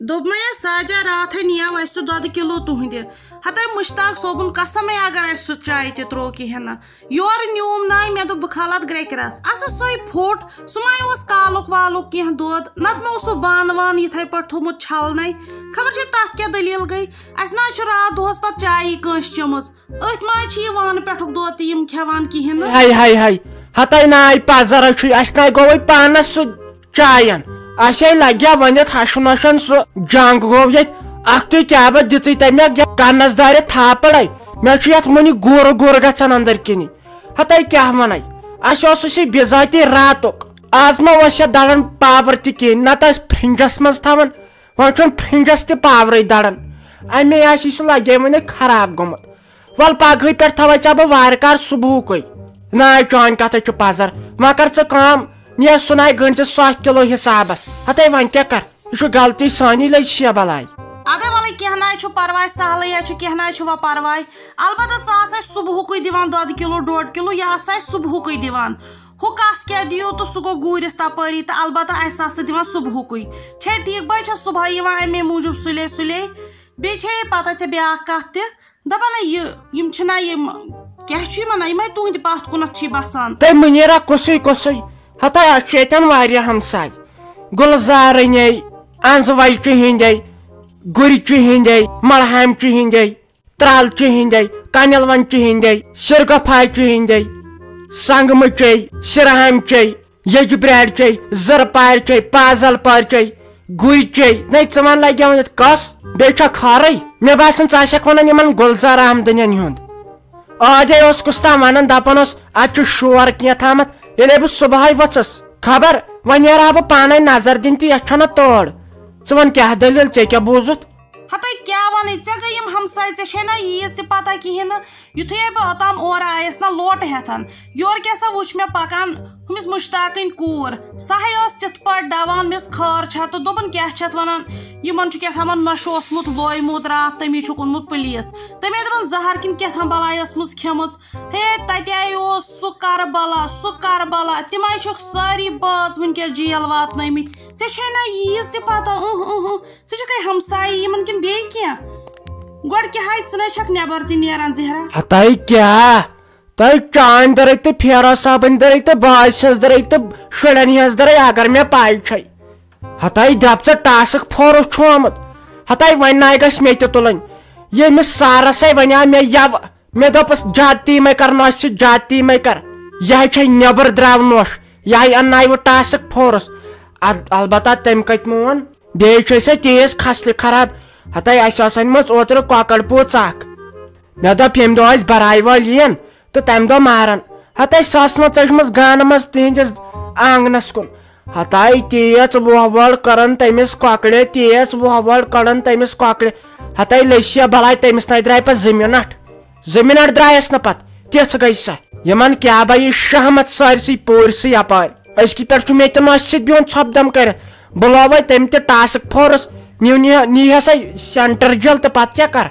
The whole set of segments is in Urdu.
دوٚپ مےٚ ساجا راتھٕے نِیاو اَسہِ سُہ دۄدٕ کِلوٗ تُہنٛدِ ہتاے مُشتاق صٲبُن قسمے اگر اَسہِ سُہ چایہِ تہِ تروو کِہیٖنۍ نہٕ یورٕ نیوٗم ناے مےٚ دوٚپ بہٕ کھالہٕ اَتھ گرٛٮ۪کہِ رَس اَصٕل سۄے پھوٚٹ سُہ ما اوس کالُک والُک کینٛہہ دۄد نتہٕ مہ اوس سُہ بانہٕ وانہٕ یِتھَے پٲٹھۍ تھوٚمُت چھلنَے خبر چھے تَتھ کیٛاہ دٔلیٖل گٔے اَسہِ نہ حظ چھُ راتھ دۄہَس پَتہٕ چایی کٲنٛسہِ چٔمٕژ أتھۍ ما چھِ یہِ وانہٕ پٮ۪ٹھُک دۄد تہِ یِم کھٮ۪وان کِہیٖنۍ نہٕ ہاے ہتاے ناے پزر اَسہِ ناے گوٚوے پانس سُہ چاین اَسے لگیا ؤنِتھ ہشن وشن سُہ جنگ گوٚو ییٚتہِ اکھ تُہۍ کیٛاہ دِژٕے تَمہِ کنس دارِ تھاپڑے مےٚ چھُ یتھ وُنہِ گُر گُر گژھان أنٛدٕرۍ کِنی ہتاے کیٛاہ ونے اَسہِ اوس سُہ بِذٲتی راتُک آز ما اوس یتھ دران پاور تہِ کِہیٖنۍ نتہٕ ٲسۍ فرٛنجس منٛز تھاوان وۄنۍ چھُنہٕ فرٛنجس تہِ پاورٕے دران اَمے آسہِ سُہ لگے وُنہِ خراب گوٚمُت ول پگہٕے پٮ۪ٹھ تھاوے ژےٚ بہٕ وارٕ کارٕ صبحُکُے ناے چٲنۍ کتھے چھُ پزر وۄنۍ کر ژٕ کٲم نیر سُہ ناے گٔنڈۍ ژٕ 100 کِلوٗ حسابس ہتاے وۄنۍ کیٛاہ کر یہِ چھُ غلطی سٲنی لٔج شےٚ بلاے اَدے وَلے کینٛہہ نہٕ حظ چھُ پرواے سہلٕے حظ چھُ کینٛہہ نہٕ حظ چھُ وۄنۍ پرواے البتہ ژٕ آس اَسہِ صبحُکُے دِوان دۄدٕ کِلوٗ 1.5 کِلوٗ یہِ آسہٕ اَسہِ صبحُکُے دِوان ہُہ کَس کیٛاہ دِیِو تہٕ سُہ گوٚو گوٗرِس تپٲری تہٕ البتہ اَسہِ آس ژٕ دِوان صبحُکُے چھے ٹھیٖک بہٕ چھَس صُبحٲے یِوان اَمے موٗجوٗب سُلے سُلے بیٚیہِ چھے پتہ ژےٚ بیٛاکھ کَتھ تہِ دَپان یِم چھِنا یِم کیٛاہ چھُ یہِ وَنان یِم ہے تُہنٛدِ پتھ کُنتھ چھی بسان تٔمۍ مُنیٖرا کُسُے ہتاے اَسہِ چھُ ییٚتٮ۪ن واریاہ ہمساے گُلزارٕنے انزوجہِ ہِنٛدے گُرچہِ ہِنٛدے ملہامچہِ ہِنٛدے ترالچہِ ہِنٛدے کنِلونچہِ ہِنٛدے سِرگفاچہِ ہِنٛدے سنگمٕچے سِرہامچے یجبرارچے زٕرپارچے پازل پارچے گُرچے نَے ژٕ وَن لگیا ؤنِتھ کۄس بیٚیہِ چھا خٲرٕے مےٚ باسان ژٕ آسکھ ونان یِمن گُلزار احمدنٮ۪ن ہُنٛد عادے اوس کُس تام ونان دپان اوس اتہِ چھُ شور کینٛہہ تامتھ ییٚلے بہٕ صبحٲے ؤژٕس خبر وۄنۍ نیرہا بہٕ پانے نظر دِنہِ تہٕ یتھ چھنہ تٲر ژٕ ون کیٛاہ دٔلیٖل ژےٚ کیٛاہ بوٗزُتھ ہتاے کیٛاہ وَنٕے ژےٚ گٔے یِم ہمساے ژےٚ چھے نہ ییٖژ تہِ پتہ کِہیٖنۍ نہٕ یُتھُے بہٕ اوٚتام اورٕ آیس نہ لوٹہٕ ہٮ۪تھ یورٕ کیٛاہ سا وٕچھ مےٚ پکان ہُمِس مُشتاقٕنۍ کوٗر سۄ ہے ٲس تِتھ پٲٹھۍ ڈوان مِس خٲر چھا تہٕ دوٚپُن کیٛاہ چھِ اتھ ونان یِمن چھُ کیٛاہ تھامَتھ نۄشہِ اوسمُت لویمُت راتھ تٔمی چھُکھ اوٚنمُت پُلیٖس تٔمۍ دوٚپُن زہر کِنہٕ کیٛاہ تھام بلاے ٲسمٕژ کھٮ۪مٕژ ہے تتے اوس سُہ کربلا تِمے چھُکھ سٲری بٲژ وٕنکیٚس جیل واتنٲومٕتۍ ژےٚ چھے نہ ییٖژ تہِ پتہ ژٕ چھکھے ہمسایہِ یِمن کِنہٕ بیٚیہِ کینٛہہ گۄڈٕ کیٛاہ ہاے ژٕ نَے چھکھ نٮ۪بر تہِ نیران زہرا ہتاے کیٛاہ تۄہہِ چانہِ دٔرٕے تہٕ پھیرو صٲبٕنۍ دٔرٕے تہٕ بٲژ سٕنٛز دٔرٕے تہٕ شُرٮ۪ن ہٕنٛز دٔرٕے اگر مےٚ پاے چھے ہتاے دپ ژٕ ٹاسٕک فورس چھُ آمُت ہتاے وۄنۍ ناے گژھِ مےٚ تہِ تُلٕنۍ ییٚمِس سارسے ونیٛاو مےٚ یوٕ مےٚ دوٚپُس جادتی مے کر نۄشہِ جادتی مے کر یہِ چھے نٮ۪بر درٛاو نۄش یہِ انناوٕ ٹاسٕک فورس البتہ تٔمۍ کتہِ مون بیٚیہِ چھُ سۄ تیز کھسلہِ خراب ہتاے اَسہِ ٲس أنمٕژ اوترٕ کۄکر پوٗژ اکھ مےٚ دوٚپ ییٚمہِ دۄہ أسۍ براے وٲلۍ یِن تہٕ تمہِ دۄہ مارن ہتاے سۄ ٲس مےٚ ژٔجمٕژ گانہٕ منٛز تِہنٛدِس آنگنس کُن ہتاے تیز وۄہوٲڑ کران تٔمِس کۄکرِ تیز وۄہوٲڑ کڑان تٔمِس کۄکرِ ہتاے لٔسیا بلاے تٔمِس نَے درٛاے پتہٕ 2 مِنٹ درٛایس نہٕ پتہٕ تِژھ گٔے سۄ یِمن کیٛاہ بایی شہمت سٲرسٕے پوٗرسٕے یپٲرۍ أزکہِ پٮ۪ٹھ چھُ مےٚ تہِ نۄشہِ سۭتۍ بِہُن ژھۄپہٕ کٔرِتھ بہٕ لووے تٔمۍ تہِ ٹاسٕک فورس نی ہسا سینٹر جیل تہٕ پتہٕ کیٛاہ کر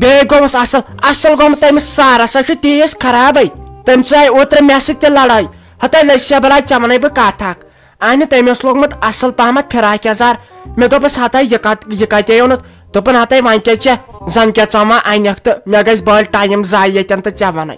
بیٚیہِ گوٚوُس اصل گوٚمُت تٔمِس سارس سۄ چھِ تیز خرابے تٔمۍ ژاے اوترٕ مےٚ سۭتۍ تہِ لڑٲے ہتاے لٔسیا بلاے ژےٚ ونے بہٕ کتھ اکھ اہنہِ تٔمۍ اوس لوگمُت اصل پہمتھ فراک یزار مےٚ دوٚپُس ہتاے یہِ کتے اوٚنُتھ دوٚپُن ہتاے وۄنۍ کیٛاہ ژےٚ زن کیٛاہ ژٕ ما انکھ تہٕ مےٚ گژھِ بٔلۍ ٹایم ضایہِ ییٚتٮ۪ن تہٕ ژےٚ ونے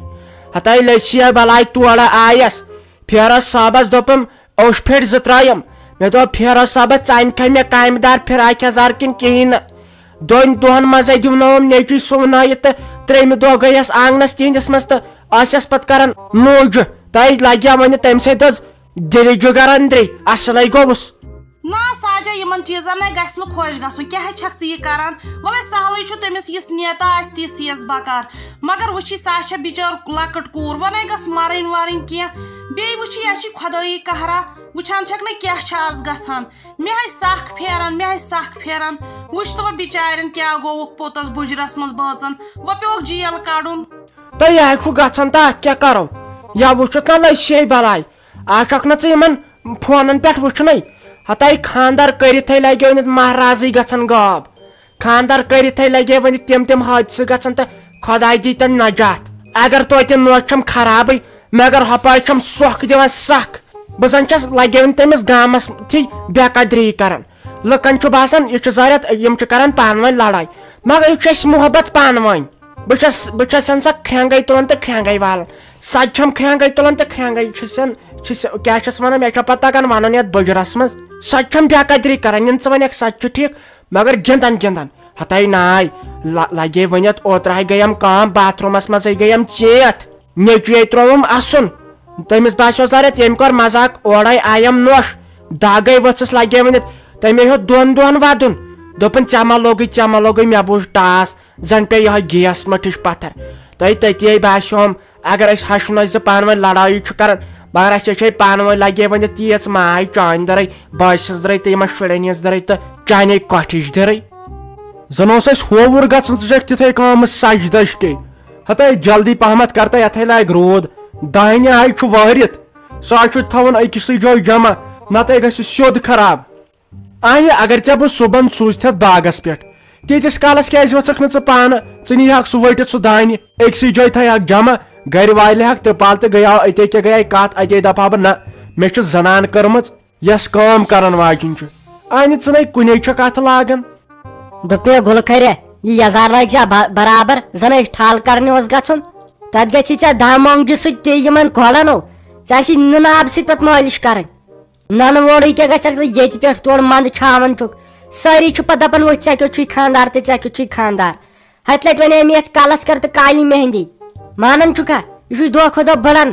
ہتاے لٔسیا بلاے تورٕ آیس پھیرس صٲبس دوٚپُم اوٚش پھِرِ 2 ترٲیِم مےٚ دوٚپ پھیرس صٲبس ژٕ انکھے مےٚ کامہِ دار فراک یزار کِنہٕ کِہیٖنۍ نہٕ 2 دۄہن منٛزے دِونووُم نیچوٗ سُونٲیِتھ تہٕ 3مہِ دۄہ گٔیس آنگنس تِہنٛدِس منٛز تہٕ ٲسس پتہٕ کران نوٗجہِ تۄہہِ لگیا وۄنۍ تمہِ سۭتۍ حظ دِلہِ جُگر أنٛدرٕے اصلے گوٚوُس نہ ساجا یِمن چیٖزن نے گژھِ نہٕ خۄش گژھُن کیٛاہ چھکھ ژٕ یہِ کران وَلے سہلٕے چھُ تٔمِس یُس نیتا آسہِ تِژھ یِژھ بکار مگر وٕچھی سۄ چھےٚ بِچٲر لۄکٕٹ کوٗر وۄنۍ گژھِ مَرٕنۍ وَرٕنۍ کینٛہہ بیٚیہِ وٕچھی یہِ چھِ خۄدٲیی قہرا وٕچھان چھکھ نہ کیٛاہ چھِ آز گژھان مےٚ ہے سکھ پھیران وٕچھ تہٕ وۄنۍ بِچارٮ۪ن کیٛاہ گوٚوُکھ پوٚتُس بُجرس منٛز بٲژن وۄنۍ پیوکھ جیل کڑُن تہٕ یہِ چھُ گژھان تہٕ اتھ کیٛاہ کرو یا وٕچھُتھ نہ لٔسے بلاے آسکھ نہٕ ژٕ یِمن فونن پٮ۪ٹھ وٕچھنٕے ہتاے خاندر کٔرِتھے لگے ؤنِتھ مہرازٕے گژھان غٲب خاندر کٔرِتھے لگے ؤنِتھ تِم حٲدثہٕ گژھان تہٕ خۄداے دیٖتن نجات اگر توتہِ نوش چھم خرابٕے مگر ہۄپٲرۍ چھم سۄکھ دِوان سکھ بہٕ زن چھس لگے وۄنۍ تٔمِس گامس تھی بے قدری کران لکن باسان یہ ضرورت یم کران پان ون لڑائی مگر یہ محبت پان ون بہس سا کھرینگے تلان تو کھرینگے والان سج چھم کھرینگے تلان تو کھرینگے کیا ونان مے پتہ تگان ون یت بجرس مز سج چھم بے قدری کران ین ژٕ ونیکھ سچ ٹھیک مگر گندان گندان ہتائی ناے لگے ونت اوترہ گیم کام باتھ رومس مز گیم چیت نیچوے تروم اسن تمس باسو ضرورت یم کور مذاق اورے آیم نوش داگے وچس لگے ونت تمے ہو دون دون ودن دپن چما لوگی مے بوج ٹاس زن پہ یہ گیس مٹھش پتھر تہ تتی باسوم اگر اس ہشن ز پان ون لڑائی کران مگر اس پان ون لگے ونت تیز ماے چان درے باسس درے تو شرین ہز درے تو چانے کٹھش درے زن ہوور گھن ژٕ چھکھ تِتھے کٲم سج دش کے ہتائی جلدی پہمت کرتا یتھے لاگ رود دانہ آئی چھ وارت سہ تھاون أکسٕے جایہِ جمع نتہٕ گژھِ سیوٚد خراب اگر ژےٚ بہٕ صبحن سوٗزتھَتھ باغس پٮ۪ٹھ تیٖتِس کالس کیازِ وژھکھ نہٕ ژٕ پانہٕ ژٕ نیٖہکھ سُہ ؤٹِتھ سُہ دانہِ أکسٕے جایہِ تھایہکھ جمع گرِ والہکھ ترپال تہٕ گٔیاو اتے کیٛاہ گٔیے کتھ اتے دپہا بہٕ نہ مےٚ چھِ زنان کٔرمٕژ یۄس کٲم کرن واجِنۍ چھِ ژٕ نے کُنے چھکھ اتھ لاگان دپے گل کھرے یہ یزار لگ جا برابر زن ٹھال کرنے گھن تت گی ژے دہ مونگجہ سن گھوڑنو ژے نن آب ست پہ مالش کریں نن ووڑی کیا گھک یہ پہ تور مند چھاون چھک ساری پہ دپان وہ ژے کیُتھ چھُے خاندار تو ژے کیُتھ چھُے خاندار ہتھ لٹہ ونے مےٚ یتھ کلس کر تو کالی مہندی مانان چھکا یہ دہ کھۄتہٕ دۄہ بڑان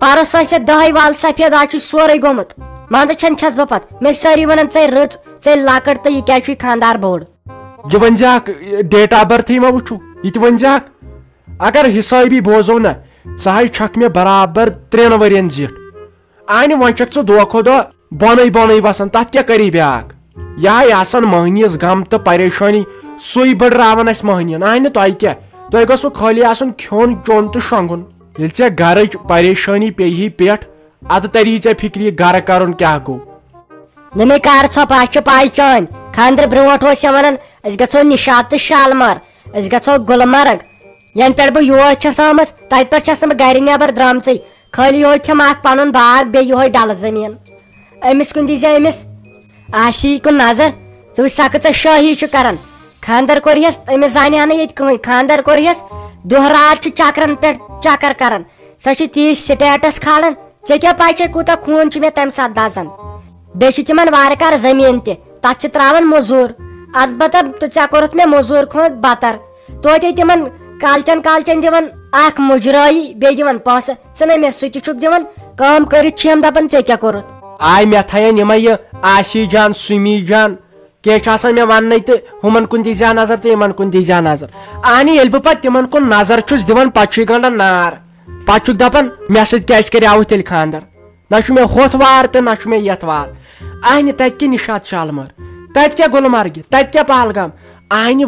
پرس ٲسۍ دہے وال سفید آج سورے گوٚمُت منٛزٕ چھس بہٕ پتہٕ مےٚ سٲری ونان ژے رٕژ ژے لۄکٕٹ تہٕ یہِ کیٛازِ چھُے خاندار بوٚڑ یہ ون زیک ڈیٹ آف برتھ ما وچھو یہ ون زیک اگر حسابی بوزو نا ژٕ چھکھ مے برابر 3 ورین زیٹھ ون چھکھ ژٕ دۄہ کھۄتہٕ دۄہ بۄنٕے وسان تتھ کیٛاہ کری بیاکھ یہ آسان مہنیس غم تو پریشانی سُے بڑراون اس مہنین تۄہہِ کیٛاہ تۄہہِ گوٚژھوٕ خٲلی آسُن کھیوٚن چوٚن تہٕ شۄنٛگُن ییٚلہِ ژےٚ گرٕچ پریشانی پیٚیہِ پٮ۪ٹھ ادٕ تری ژےٚ فکری گرٕ کرُن کیٛاہ گوٚو نمی کار ژھۄپ اَسہِ چھِ پاے چٲنۍ خاندر برونٛٹھ اوس ونان أسۍ گژھو نشاط تہٕ شالمار أسۍ گژھو گلمرگ ین پٮ۪ٹھ بہٕ یور چھس آمٕژ تتہِ پٮ۪ٹھ چھس نہٕ بہٕ گرِ نٮ۪بر درٛامژٕے خٲلی یہوے چھم اکھ پنُن باغ بیٚیہِ یہوے ڈلہٕ زٔمیٖن أمِس کُن دیٖزِ أمِس آشی کُن نظر ژٕ وٕچھ سا ژےٚ شٲہی چھُ کران خاندر کوٚرہس أمِس زانہِ ہا نہٕ ییٚتہِ کٕہٕنۍ خاندر کوٚرہس دۄہ رات چھُ چکرن پٮ۪ٹھ چکر کران سۄ چھِ تیٖژ سٹیٹس کھالان ژےٚ کیٛاہ پاے چھے کوٗتاہ خوٗن چھُ مےٚ تمہِ ساتہٕ دزان بیٚیہِ چھِ تِمن وارٕ کار زٔمیٖن تہِ تتھ چھِ تراوان موٚزوٗر البتہ ژےٚ کوٚرُتھ مےٚ موٚزوٗر کھۄتہٕ بدتر توتہِ تِمن کالچن دِوان اکھ مُجرٲیی بیٚیہِ دِوان پونٛسہٕ ژٕ نَے مےٚ سُہ تہِ چھُکھ دِوان کٲم کٔرِتھ چھِ یِم دپان ژےٚ کیٛاہ کوٚرُتھ مے تھین یِمے یہ آسی جان سمی جان کینٛہہ مے وننے تو ہُمن کُن دیٖزِ نظر تو یِمن کُن دیٖزِ نظر ییٚلہِ بہٕ پتہٕ تِمن کُن نظر چھُس دِوان پتہٕ چھُے گنڈان نار پتہٕ چھُکھ دپان مےٚ سۭتۍ کیٛازِ کریاوُتھ تیٚلہِ خاندر نہ چھُ مےٚ ہُتھ وار تہٕ نہ چھُ مےٚ یتھ وار تتہِ کیٛاہ نشاط شالمار تتہِ کیٛاہ گلمرگہِ تتہِ کیٛاہ پہلگام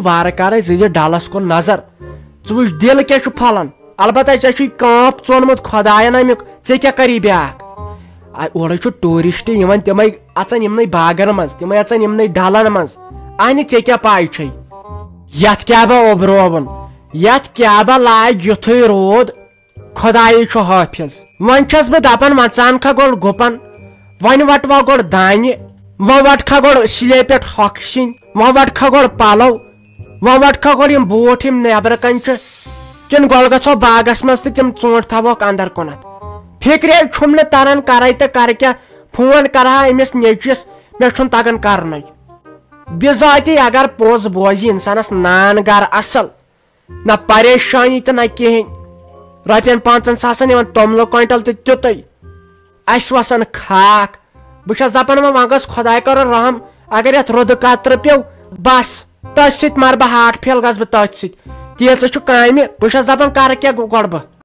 وارٕ کارے زِ ڈلس کُن نظر ژٕ وٕچھ دل کیٛاہ چھُ پھلان البتہ ژےٚ چھُے کانٛپ ژونمُت خۄداین امیُک ژےٚ کیٛاہ کری بیاکھ اورے چھُ ٹوٗرِسٹ یِوان تِمے اژان یِمنٕے باغن منٛز تِمے اژان یِمنٕے ڈلن منٛز ژےٚ کیٛاہ پاے چھے یتھ کیٛاہ با اوٚبرووُن یتھ کیٛاہ با لاگہِ یُتھُے روٗد خۄدایے چھُ حٲفِظ وۄنۍ چھس بہٕ دپان وۄنۍ ژان کھا گۄڈٕ گُپن وۄنۍ وٹوا گۄڈٕ دانہِ وۄنۍ وٹکھا گۄڈٕ سِلے پٮ۪ٹھ ہۄکھ سِنۍ وۄنۍ وٹکھا گۄڈٕ پلو وۄنۍ وٹکھا گۄڈٕ یِم بوٗٹھ یِم نیبرٕ کنہِ چھِ کِنہٕ گۄڈٕ گژھو باغس منٛز تہٕ تِم ژوٗنٛٹھۍ تھاوہوکھ انٛدر کُنتھ فکرے چھُم نہٕ تران کرے تہٕ کرٕ کیٛاہ فون کرہا أمِس نیٚچوِس مےٚ چھُنہٕ تگان کرنٕے بِذٲتی اگر پوٚز بوزِ انسانس نان گرٕ اصل نہ پریشانی تہٕ نہ کہیٖنۍ رۄپین 5 ساسن یِوان توٚملہٕ کوینٹل تہٕ تیُتُے اسہِ وسان کھاکھ بہٕ چھس دپان وۄنۍ گژھ خۄداے کرُن رحم اگر یتھ رُدٕ قطرٕ پیٚو بس تٔتھۍ سۭتۍ مر بہٕ ہاٹ پھیل گژھ بہٕ تٔتھۍ سۭتۍ تیٖژٕ چھُ کامہِ بہٕ چھس دپان کرٕ کیٛاہ گۄڈٕ بہٕ